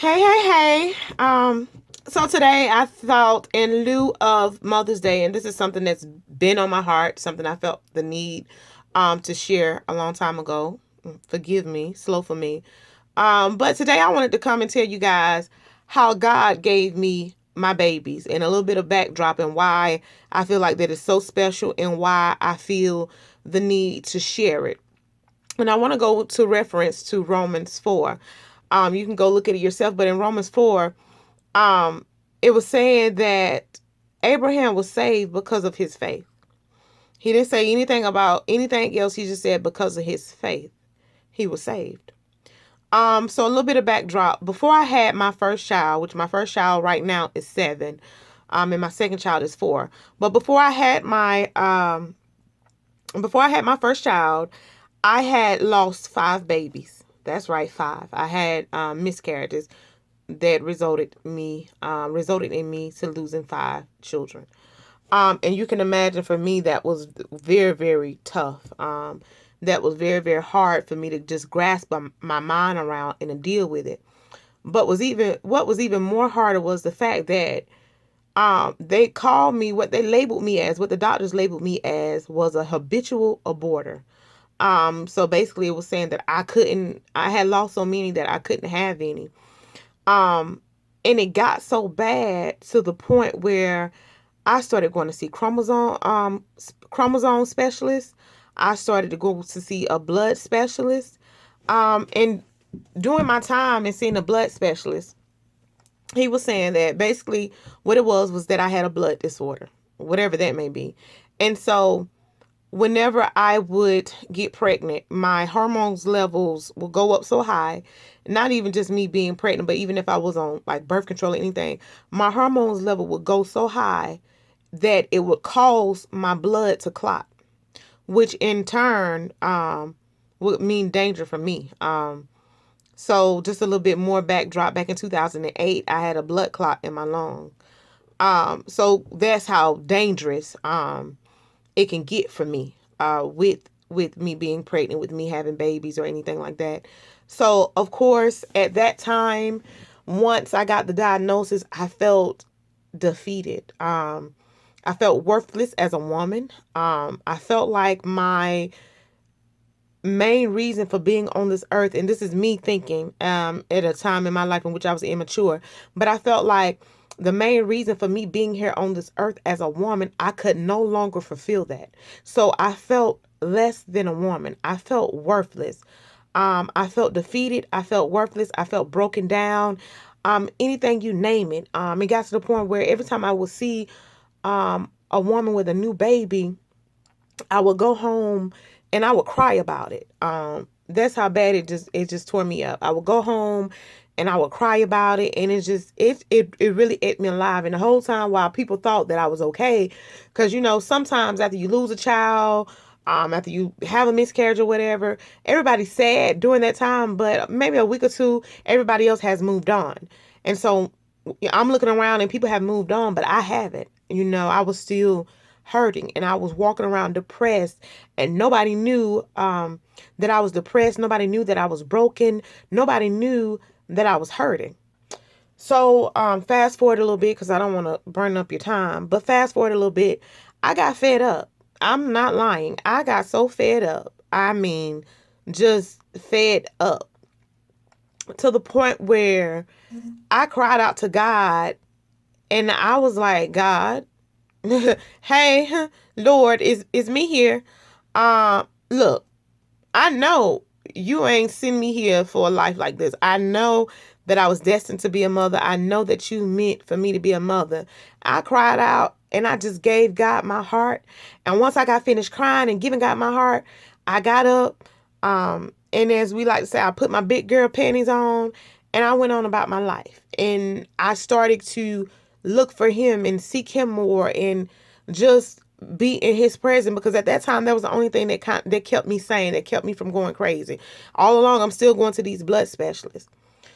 Hey, hey, hey. So today I thought in lieu of Mother's Day, and this is something that's been on my heart, something I felt the need to share a long time ago. Forgive me, slow for me. But today I wanted to come and tell you guys how God gave me my babies and a little bit of backdrop and why I feel like that is so special and why I feel the need to share it. And I want to go to reference to Romans 4. You can go look at it yourself, but in Romans 4, um, it was saying that Abraham was saved because of his faith. He didn't say anything about anything else. He just said because of his faith, he was saved. So a little bit of backdrop. Before I had my first child, which my first child right now is 7, and my second child is 4. But before I had my first child, I had lost 5 babies. That's right, 5. I had miscarriages that resulted in me to losing 5 children. And you can imagine for me that was very, very tough. That was very, very hard for me to just grasp my mind around and to deal with it. But what was even more harder was the fact that they called me, what they labeled me as, what the doctors labeled me as, was a habitual aborter. So basically, it was saying that I had lost so many that I couldn't have any. Um, and it got so bad to the point where I started going to see chromosome specialists. I started to go to see a blood specialist. And during my time and seeing a blood specialist, he was saying that basically what it was that I had a blood disorder, whatever that may be. And so whenever I would get pregnant, my hormones levels will go up so high. Not even just me being pregnant, but even if I was on like birth control or anything, my hormones level would go so high that it would cause my blood to clot, which in turn would mean danger for me. So just a little bit more backdrop. Back in 2008, I had a blood clot in my lung. So that's how dangerous it can get for me with me being pregnant, with me having babies or anything like that. So of course, at that time, once I got the diagnosis, I felt defeated. I felt worthless as a woman. I felt like my main reason for being on this earth, and this is me thinking at a time in my life in which I was immature, but I felt like the main reason for me being here on this earth as a woman, I could no longer fulfill that. So I felt less than a woman. I felt worthless. I felt defeated. I felt worthless. I felt broken down. Anything you name it. It got to the point where every time I would see a woman with a new baby, I would go home and I would cry about it. That's how bad it just tore me up. I would go home and I would cry about it, and it really ate me alive. And the whole time, while people thought that I was okay, because sometimes after you lose a child, after you have a miscarriage or whatever, everybody's sad during that time, but maybe a week or two, everybody else has moved on, and so I'm looking around and people have moved on, but I haven't. I was still hurting and I was walking around depressed, and nobody knew that I was depressed. Nobody knew that I was broken. Nobody knew that I was hurting. So fast forward a little bit, because I don't want to burn up your time, but fast forward a little bit, I got fed up. I'm not lying. I got so fed up. I mean, just fed up to the point where I cried out to God, and I was like, God, hey, Lord, is me here. Look, I know you ain't sent me here for a life like this. I know that I was destined to be a mother. I know that you meant for me to be a mother. I cried out and I just gave God my heart. And once I got finished crying and giving God my heart, I got up. And as we like to say, I put my big girl panties on and I went on about my life. And I started to look for him and seek him more and just be in his presence, because at that time that was the only thing that kept me sane, that kept me from going crazy. All along I'm still going to these blood specialists.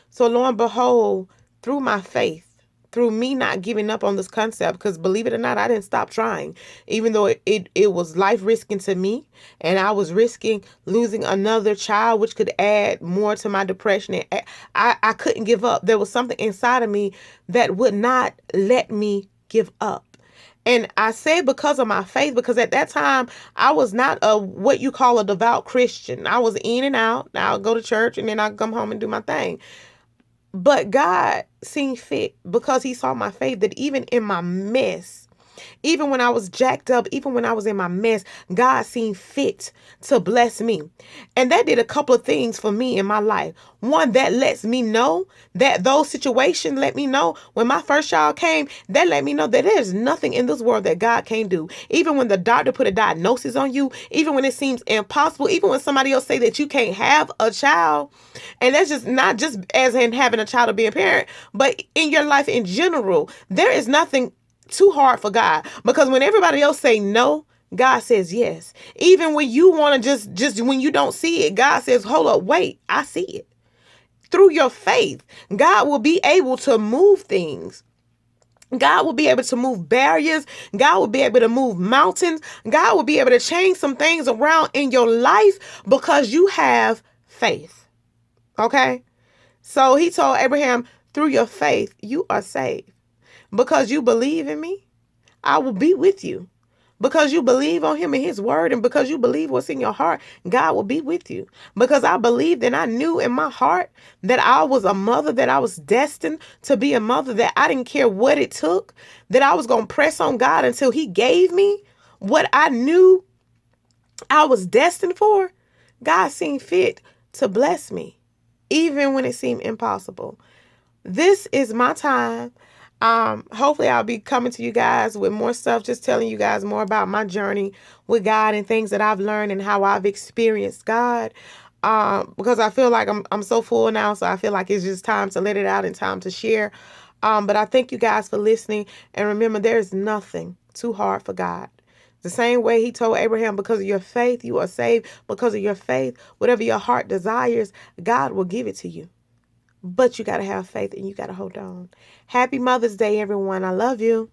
So lo and behold, through my faith, through me not giving up on this concept, because believe it or not, I didn't stop trying, even though it was life risking to me, and I was risking losing another child, which could add more to my depression. And I couldn't give up. There was something inside of me that would not let me give up. And I say because of my faith, because at that time I was not a what you call a devout Christian. I was in and out. I'll go to church and then I'll come home and do my thing. But God seen fit, because he saw my faith, that even in my mess, even when I was jacked up, even when I was in my mess, God seen fit to bless me. And that did a couple of things for me in my life. One, that lets me know that those situations let me know when my first child came, that let me know that there's nothing in this world that God can't do. Even when the doctor put a diagnosis on you, even when it seems impossible, even when somebody else say that you can't have a child, and that's just not just as in having a child or being a parent, but in your life in general, there is nothing too hard for God, because when everybody else say no, God says yes. Even when you want to just when you don't see it, God says, hold up, wait, I see it. Through your faith, God will be able to move things. God will be able to move barriers. God will be able to move mountains. God will be able to change some things around in your life because you have faith. Okay? So he told Abraham, through your faith, you are saved. Because you believe in me, I will be with you. Because you believe on him and his word, and because you believe what's in your heart, God will be with you. Because I believed and I knew in my heart that I was a mother, that I was destined to be a mother, that I didn't care what it took, that I was going to press on God until he gave me what I knew I was destined for. God seemed fit to bless me, even when it seemed impossible. This is my time. Hopefully I'll be coming to you guys with more stuff, just telling you guys more about my journey with God and things that I've learned and how I've experienced God. Because I feel like I'm so full now, so I feel like it's just time to let it out and time to share. But I thank you guys for listening, and remember, there is nothing too hard for God. The same way he told Abraham, because of your faith, you are saved. Because of your faith, whatever your heart desires, God will give it to you. But you got to have faith and you got to hold on. Happy Mother's Day, everyone. I love you.